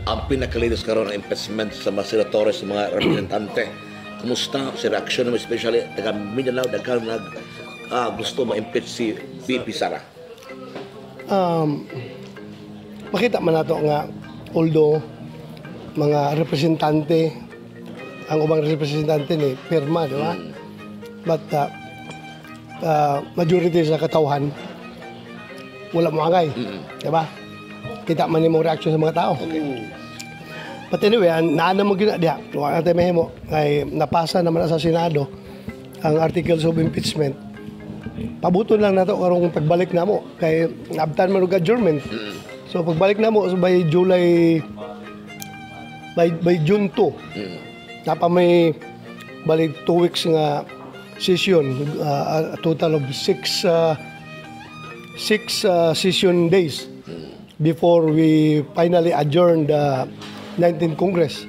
ang pinakalinis karon ng impeachment sa mga senatores, sa mga representante. Kumusta si reaksyon mo, especially taga Mindanao, daghang gusto ma-impeach si VP Sara? Makita man nato nga although mga representante, ang ubang representante ni pirma, di ba? But majority sa katawhan wala mo angay, di ba? Kita man yung reaction sa mga tao. But anyway, naana mo gina diha. Wala natin mahimo ay napasa naman sa Senado ang articles of impeachment. Pabuton lang nato karong pagbalik namo kay abtan man og adjournment. So pagbalik namo by July by June 2. Napa may balik 2 weeks nga session, a total of 6 session days before we finally adjourn the 19th Congress.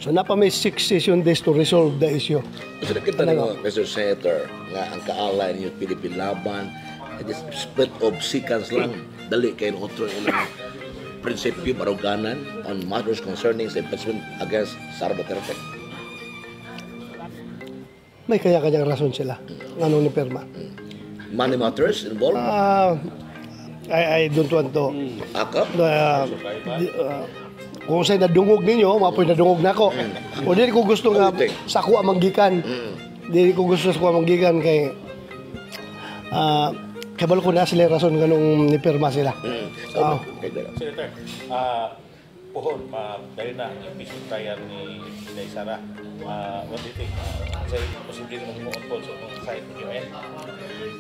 So napa may 6 session days to resolve the issue. So nakita nyo, Mr. Senator, nga ang kaalay niyo Philippine Laban, it is split of seconds lang, dali kayo otro ilang prinsipyo maruganan on matters concerning the impeachment against Sara Duterte. May kanya-kanyang rason sila. Ano ni Perma? Money matters involved? I don't want to. Akap? Kung sa'y nadungog ninyo, mapoy nadungog na ako. O di ko gusto nga sa ako amanggikan. Di ko gusto sa ako amanggikan kay kabalo ko na sila rason ganung ni Perma sila. Senator, pohon, dahil na impeachment trial ni Inday Sara, what do you think? Say, posibleng mag-move on sa side ng UN?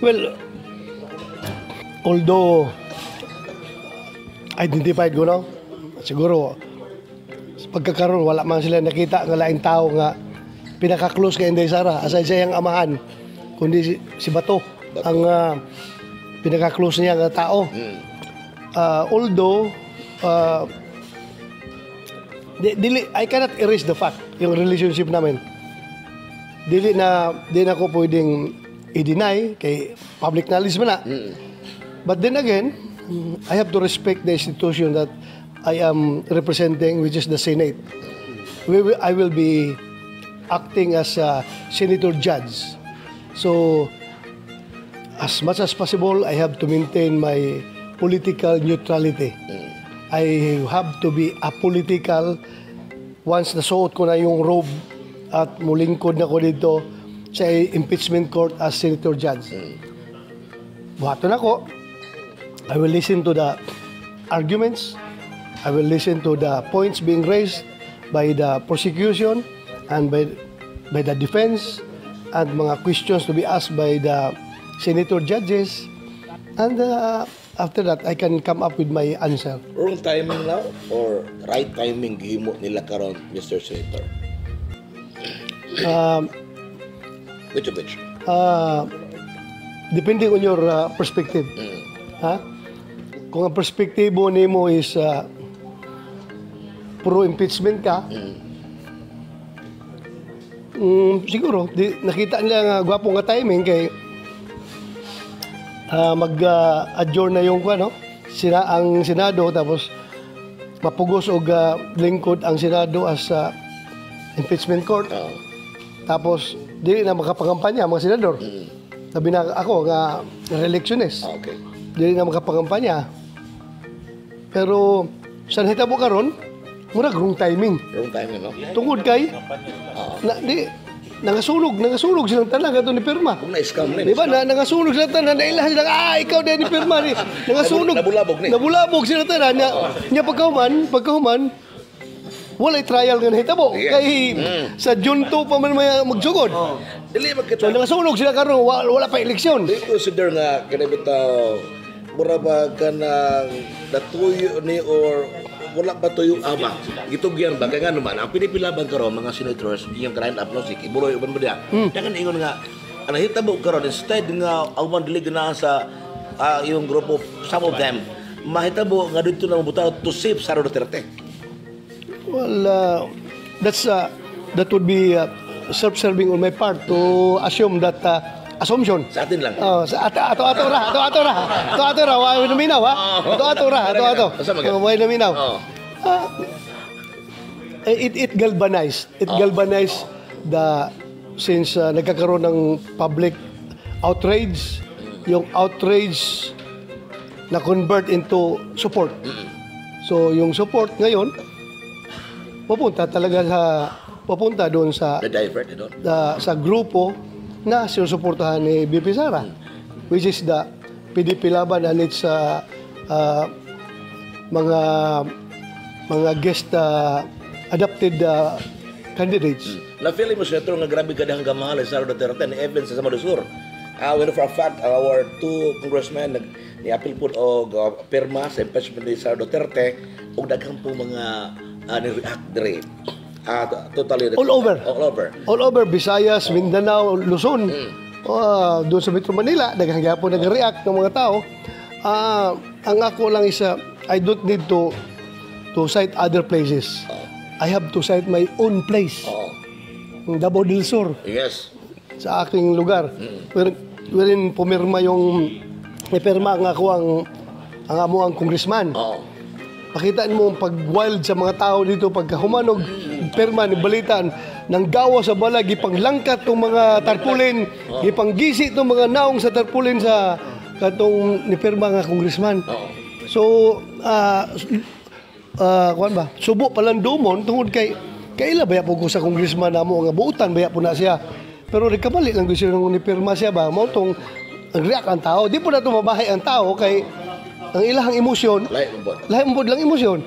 Well, although identified ko no, siguro sa pagkakaroon wala man sila nakita ng laing tao nga pinaka-close kay Inday Sara aside sa iyang amahan, kundi si Bato ang pinaka-close niya nga tao. Although I cannot erase the fact yung relationship namin. Di na ako pwedeng i-deny kay public knowledge man na. But then again, I have to respect the institution that I am representing, which is the Senate. I will be acting as a senator judge. So, as much as possible, I have to maintain my political neutrality. I have to be apolitical once nasuot ko na yung robe at mulingkod na ko dito sa impeachment court as senator judge. Buhaton ako. I will listen to the arguments. I will listen to the points being raised by the prosecution and by the defense and mga questions to be asked by the senator judges. And after that, I can come up with my answer. Wrong timing now or right timing gihimo nila karon, Mr. Senator? Which of which? Depending on your perspective. Kung ang perspektibo nimo is pro-impeachment ka, siguro, nakita nila nga gwapong nga timing kay mag-adjourn na yung ang Senado tapos mapugos og lingkod ang Senado as impeachment court. Tapos dili na makapangampanya mga senador. Sabi na ako nga re-electionist. Okay. Dili na makapangampanya. Pero sa hitabo karon, murag wrong timing. Wrong timing, no? Tungod kay Nangasunog silang tanan gato ni Perma. Kung na-scam na. Di ba? Nangasunog silang tanan. Nailahan silang, ikaw din ni Perma. Nangasunog. Nabulabog ni. Nabulabog silang tanan. Niya pagkahuman, walay trial nga nahitabo. Kay sa June 2 pa man magsugod. Dili So nangasunog sila karon wala pa eleksyon. Do you consider nga kanibitaw mura ba ka ng natuyo ni or wala pa tuyo ama gitugyan ba kaya nga naman ang pinipilaban karon mga senators yung grind up no si ibuloy uban mo dia dagan ingon nga ang hitabo karon instead nga awan dili gana sa yung grupo some of them mahitabo nga dito na mabutaw to save Sara Duterte. Well, that would be self-serving on my part to assume that assumption. Sa atin lang. Sa ato ra. Wa naminaw ha. Ato. Wa naminaw. It galvanized. It galvanized since nagkakaroon ng public outrage, yung outrage na convert into support. So yung support ngayon papunta doon sa Na-divert doon. sa grupo na sinusuportahan ni BP Sara, which is the PDP Laban and its mga guest adopted candidates. Na-feel mo, Senator, nga grabe ka dahang gamahal sa Sara Duterte ni Evans sa Samadusur. We know for a fact, our two congressmen ni-appeal po o pirma sa impeachment ni Sara Duterte o daghang po mga ni-react dire. Totally. All over. All over, Visayas, Mindanao, Luzon. Doon sa Metro Manila, daghang gyapon nag-react ng mga tao. Ang ako lang isa, I don't need to cite other places. I have to cite my own place. Yung Davao del Sur. Yes. Sa aking lugar. Wherein pumirma ipirma ang ako ang congressman. Pakita mo pag wild sa mga tao dito, pagka humanog, pirma ni balitan, nang gawa sa balag, ipanglangkat tong mga tarpulin, ipanggisi tong mga naong sa tarpulin sa katong ni pirma nga congressman. So, kuan ba? Subo palandumon tungod kay kaila baya po ko sa congressman namo nga buutan baya po na siya. Pero rekabali lang gusto nung ni pirma siya ba, mao tong react ang tao. Di po na tumabahay ang tao kay ang ilahang emosyon, lahi mo lang emosyon.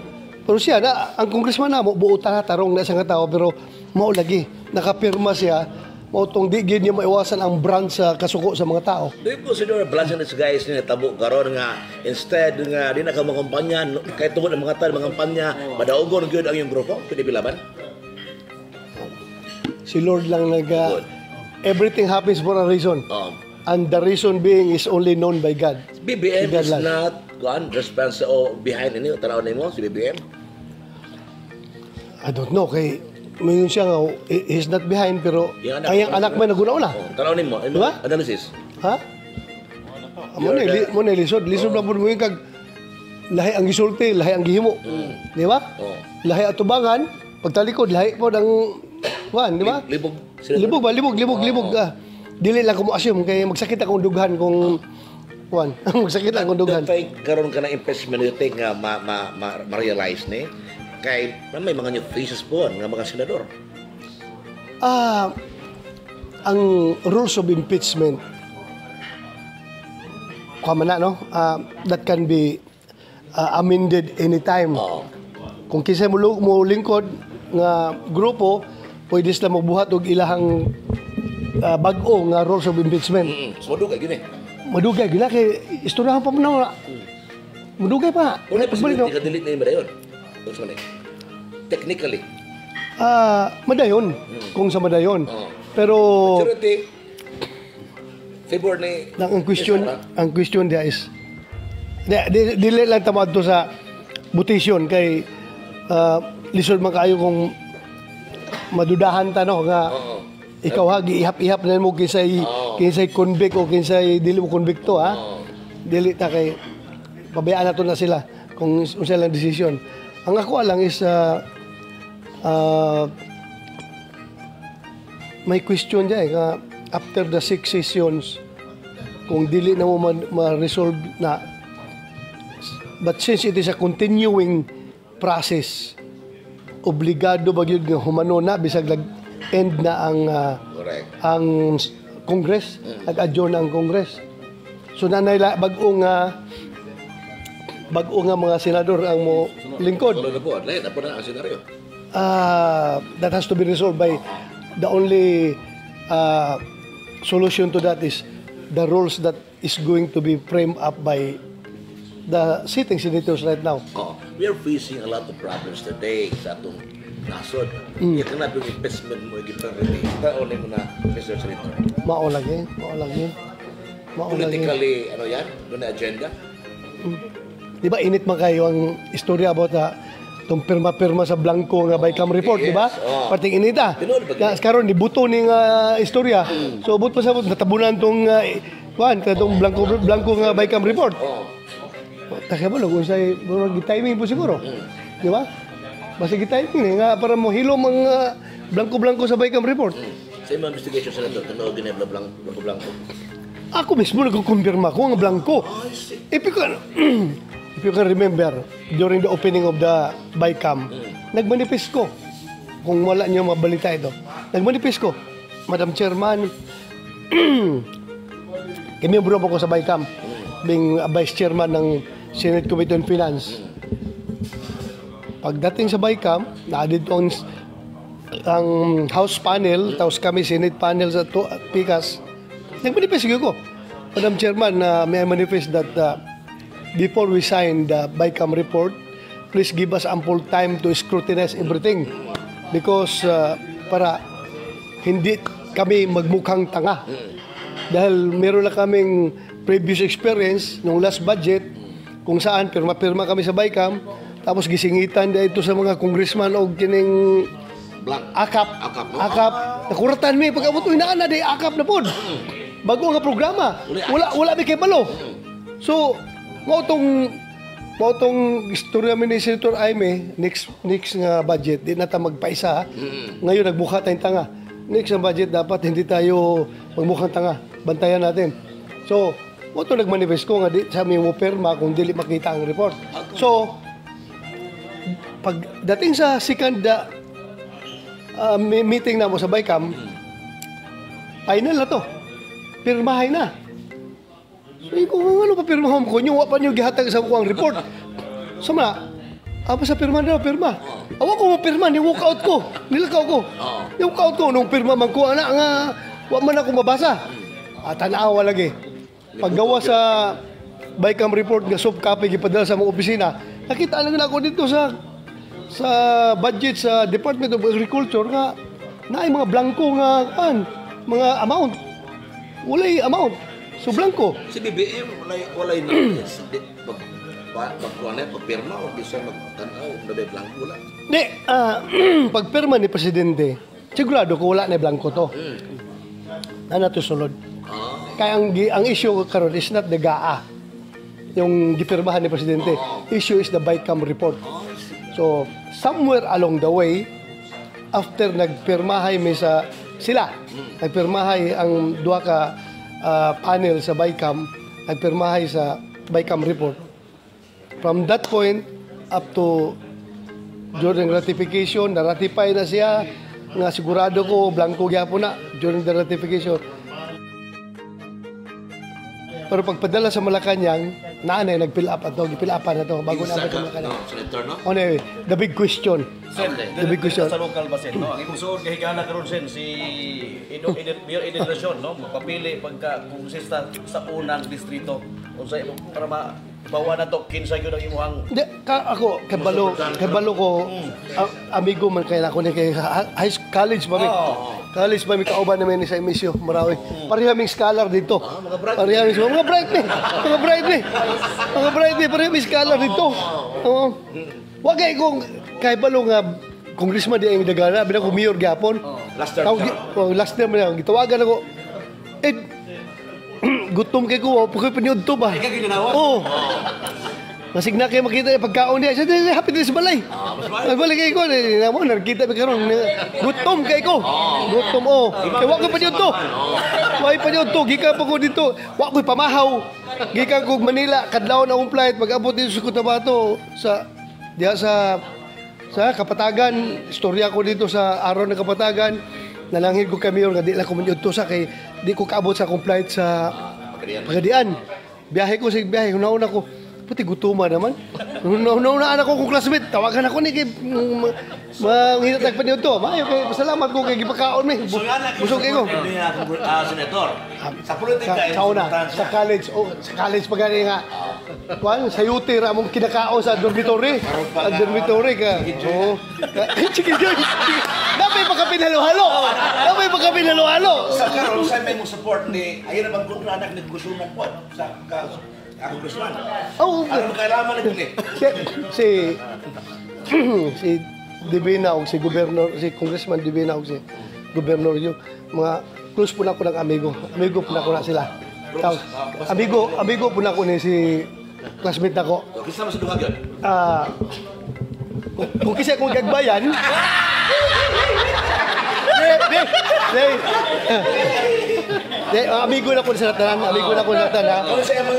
Pero siya, ang congressman na mo, buutan tarong na isang tao, pero mao lagi, nakapirma siya, mao tong di gid niya maiwasan ang brand sa kasuko sa mga tao. Do you consider blessing this guys ni tabo karon nga instead nga di na ka makampanya kay tungod ang mga tan mga kampanya madaugon gyud ang iyong grupo PDP Laban? Si Lord lang everything happens for a reason. And the reason being is only known by God. BBM is not responsible behind ini tanaw nimo si BBM. I don't know kay mayroon siya nga he's not behind pero ang anak man naguna-una. Tanaw nimo diba? Analysis. Ha? Mo na lisod lang po mo yung kag lahi ang gisulti, lahi ang gihimo. Di ba? Lahi atubangan, pagtalikod lahi po ng di ba? Libog. Dili lang ko mo assume kay magsakit akong dughan kung magsakit akong dughan. Dahil karon ka na impeachment you think nga ma-realize ni kay may mga new faces po nga mga senador. Ang rules of impeachment that can be amended anytime. Kung kinsa mo lingkod nga grupo, pwede sila magbuhat og ilahang bag-o nga rules of impeachment. Madugay gini. Madugay gina kay istoryahan pa mo na. Madugay pa. Kung may posibility ka delete na yung madayon. Technically. Madayon. Kung sa madayon. Pero majority favor ni ang question dia is dili lang tamad to sa butisyon kay lisod man kaayo kung madudahan ta no nga ikaw ha ihap-ihap na mo kinsay convict o kinsay dili mo konbikto ha. Dili ta kay pabayaan nato na sila kung unsa lang desisyon. Ang ako lang is may question diya nga after the 6 sessions kung dili na mo ma-resolve na, but since it is a continuing process, obligado ba yun nga humano na bisag end na ang Congress at adjourn ang Congress. So nanay bag-o nga mga senador ang mo lingkod. Lain po na ang senaryo. That has to be resolved by the only solution to that is the rules that is going to be framed up by the sitting senators right now. We are facing a lot of problems today sa atong nasod. Ito na yung investment mo i-priority. Taonin mo na, Mr. Senator. Maulag yun. Politically, ano yan? Doon na agenda? Di ba init man kayo ang istorya about itong pirma-pirma sa Blanco nga Bicam report, di ba? Parting inita. Karon nibuto ning istorya. So but pa sa natabunan tong itong Blanco nga Bicam report. Takya ba kung say timing po siguro. Di ba? Basig typing nga para mo hilom ang blanco-blanco sa Baycam report. Sa imong investigation, Senator, tanaw ginay blanco. Ako mismo nagkukumpirma ko nga blanco. If you can remember, during the opening of the Baycam, nagmanifest ko. Kung wala niyo mabalita ito. Nagmanifest ko, Madam Chairman, miyembro po ko sa Baycam, being Vice Chairman ng Senate Committee on Finance. Pagdating sa Baycam, na-added ko ang House panel, tapos kami Senate panel sa PICAS. Nagmanifest ko, Madam Chairman, may I manifest that before we sign the Baycam report, please give us ample time to scrutinize everything. Because para hindi kami magmukhang tanga. Dahil meron na kaming previous experience nung last budget kung saan pirma-pirma kami sa Baycam tapos gisingitan dito sa mga congressman o kining akap. Nakuratan mi pag-abot inaan na di akap na pod. Bago nga programa. Wala mi kay balo. So, mo tong istorya mi ni Senator Aime next nga budget di na ta magpaisa. Ngayon nagbuka tayong tanga. Next nga budget dapat hindi tayo magmukhang tanga. Bantayan natin. So, mo to nagmanifest ko nga di sa mi mo perma kung dili makita ang report. So, pagdating sa second meeting na mo sa Baycam, final na to. Pirmahay na. So, kung ano pa pirmahom ko, yung pa niyo gihatag sa ko ang report. Sama, apa sa pirma na, pirma. Awa ko mo pirma, ni-walk out ko. Nilakaw ko. Ni-walk out ko, nung pirma man ko, anak nga, wa man ako mabasa. Tanawa lagi. Paggawa sa Baycam report nga soft copy gipadala sa mga opisina, nakita lang na ako dito sa budget sa Department of Agriculture nga naay mga blanco nga mga amount. Walay amount. So blanco. Si BBM walay na pagpirma o bisa magtanaw na may blanco wala. Di, pagpirma ni Presidente, sigurado ko wala na blanco to. Na to sulod. Kaya ang issue karon is not the GAA. Yung gipirmahan ni Presidente. Issue is the Baycam report. So, somewhere along the way, after nagpirmahay may nagpirmahay ang duha ka panel sa Baycam, nagpirmahay sa Baycam report. From that point up to during ratification, na-ratify na siya, nga sigurado ko, blanco gyapon na during the ratification. Pero pagpadala sa Malacanang, naanay nag-fill up na to bago na sa Malacanang. Senator, no? The big question. Sen, The big question. sa local ba, Sen, no? Ang imong suod kay higala karon, Sen, si Mayor Edilasyon, no? Magpapili pagka konsista sa unang distrito. Unsay para bawa na to kinsa gyud ang imong Ako kabalo ko amigo man kay ako ni kay college pa mi. College pa mi kauban namin sa emisyo Marawi. Pareha ming scholar dito. Pareha ming mga bright ni pareha ming scholar dito. Oo. Wa kay kung kay balo nga congressman di ang dagana binako mayor gyapon. Last term na gitawagan ako. Gutom kay ko, pagkoy paniud to ba? Ikaw ginanawa? Oo. Masig na kayo makita yung pagkaon niya. Siya, happy din sa balay. Nagbalik kayo ko. Nakita pa karon. Gutom kay ko. Gutom, oh. Kaya wak ko paniud to. Wak paniud to. Gika pa ko dito. Wak ko'y pamahaw. Gika ko Manila. Kadlaw na akong flight. Pag-abot dito sa Cotabato. Sa Kapatagan. Istorya ko dito sa araw ng Kapatagan. Nalangin ko kami yun, di lang ko maniud to sa kay di ko kaabot sa akong flight sa Pagadian. Biyahe ko, nauna ko, puti gutuman naman. Naunaan ako kong classmate, tawagan ako ni kay manghinatag pa niyo to. Mayo kay pasalamat ko kay gipakaon mi. Busog kay ko. Senator. Sa politika sa college pa gani nga. Kuan sa UT ra mong kinakaon sa dormitory. Sa dormitory ka. Oo. Sige joy. Dapat pa kami halo-halo. Sa karon sa may mo support ni ayon na bang kontra anak ni gusunan po sa ako gusunan. Oh, ano kailangan nagli? Si Divina o si Governor, si Congressman Divina o si Governor yung mga close po na ko ng amigo. Amigo po na ko na sila. Amigo po na ko ni si classmate na ko. Kisa mo sa duhag yun? Kung kasi akong gagbayan, amigo na ko sa tanan, amigo na ko sa tanan,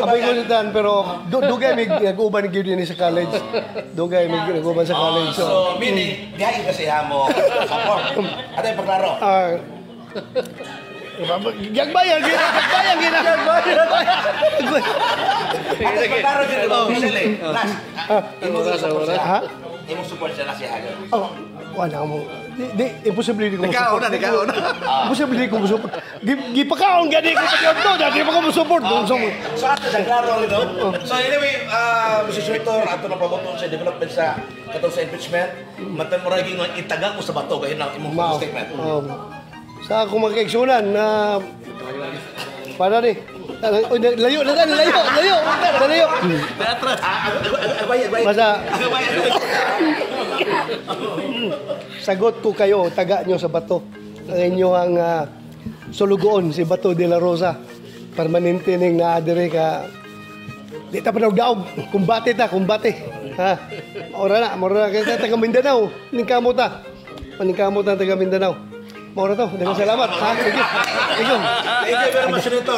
amigo na tanan, pero dugay may nag-uban gyud ni sa college. Dugay may nag-uban sa college. So, meaning, dihay kasi mo support. Ano yung paglaro? Gagbayan gina. Paglaro dyan, diba? Michelle, last. Ha? Imong support siya last siya. Oh, wala mo. Imposible di ko Ikaw support. na. Imposible di ko support. Gipakaon gani ko sa kyoto, dati pa ko support. So, ato sa klaro, So, anyway, Mr. Senator, ato na pabotong sa development sa katong sa impeachment. Matan mo rin yung itagang ko sa bato, kaya na imong statement. Sa ako magkaiksunan na para ni layo. Basta sagot ko kayo, taga nyo sa bato. Ang inyong sulugoon si Bato de la Rosa. Permanente ning naadire ka. Di ta panaog-daog. Kumbate. Ha? Mora na kaya taga Mindanao. Ningkamot ta taga Mindanao. Mora to. Daghang salamat. Ha? Thank you. Thank you very much, Senator.